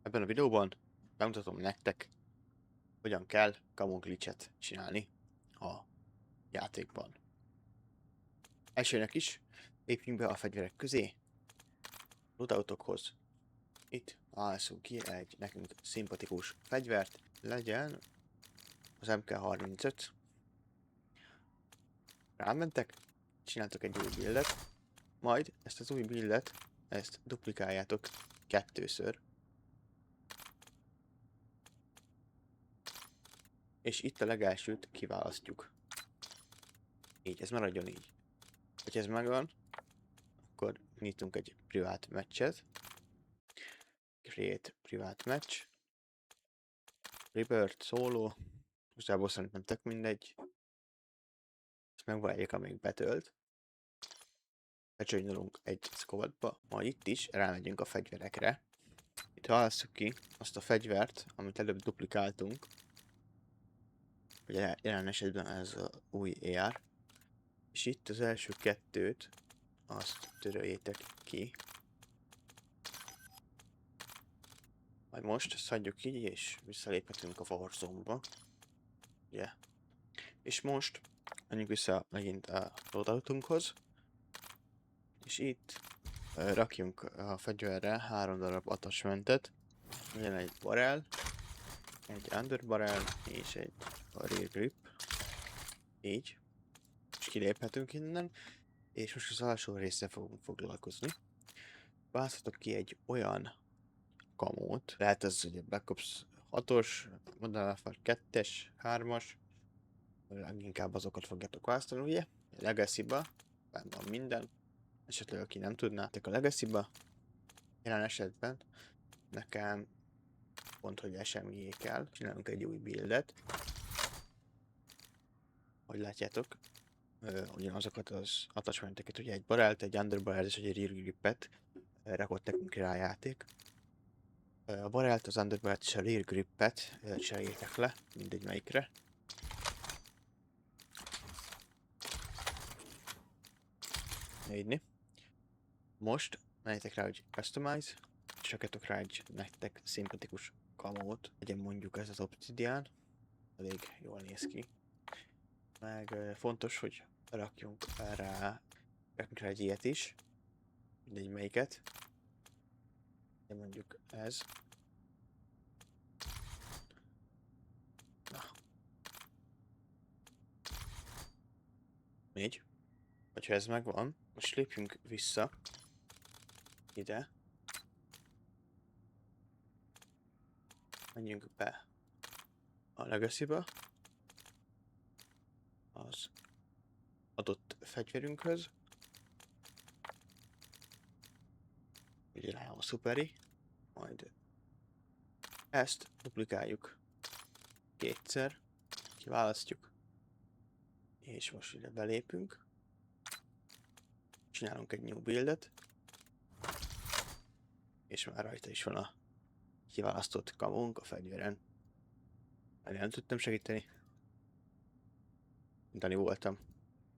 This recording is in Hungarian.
Ebben a videóban bemutatom nektek, hogyan kell camo glitchet csinálni a játékban. Elsőnek is lépjünk be a fegyverek közé, lootoutokhoz. Itt válasszunk ki egy nekünk szimpatikus fegyvert, legyen az MK35. Rámentek, csináltok egy új buildet, majd ezt az új buildet, ezt duplikáljátok kettőször. És itt a legelsőt kiválasztjuk. Így, ez maradjon így. Hogyha ez megvan, akkor nyitunk egy privát meccset. Create private match. Rebirth, solo. Most szerintem tök mindegy. Ezt megvárjuk, amíg betölt. Becsönyolunk egy squadba. Majd itt is rámegyünk a fegyverekre. Itt válasszuk ki azt a fegyvert, amit előbb duplikáltunk. Ugye jelen esetben ez az új AR. És itt az első kettőt, azt töröljétek ki. Majd most ezt hagyjuk ki, és visszaléphetünk a Warzone-ba. Ugye? És most menjünk vissza megint a loadoutunkhoz. És itt rakjunk a fegyverre 3 darab attachmentet. Legyen egy barrel, egy under barrel és egy rear grip. Így. És kiléphetünk innen. És most az alsó része fogunk foglalkozni. Választhatok ki egy olyan kamót. Lehet ez ugye Black Ops 6-os, Modern Warfare 2-es, 3-as. Leginkább azokat fogjátok választani, ugye? Legacy-ba, benne van minden. Esetleg aki nem tudnátok a Legacy-ba. Jelen esetben nekem pont, hogy SMG kell. Csinálunk egy új buildet. Hogy látjátok, ugyanazokat az attachmenteket, ugye egy barrelt, egy underbarrel és egy rear gripet rakott nekünk rá a játék. A barrelt, az underbarrelt és a rear gripet cseréljétek le, mindegy melyikre. Így. Most menjetek rá, hogy Customize, és rakjatok rá egy nektek szimpatikus kamót. Legyen mondjuk ez az Obsidian, elég jól néz ki. Meg fontos, hogy rakjunk rá egy ilyet is, mindegy melyiket. De mondjuk ez. Na. 4. Hogyha ez megvan, most lépjünk vissza ide. Menjünk be a Legacy-ba. Az adott fegyverünkhöz. Ugye rá a szuperi. Majd ezt duplikáljuk kétszer. Kiválasztjuk. És most ide belépünk. Csinálunk egy new buildet. És már rajta is van a kiválasztott kamónk a fegyveren. Nem tudtam segíteni. Dani voltam.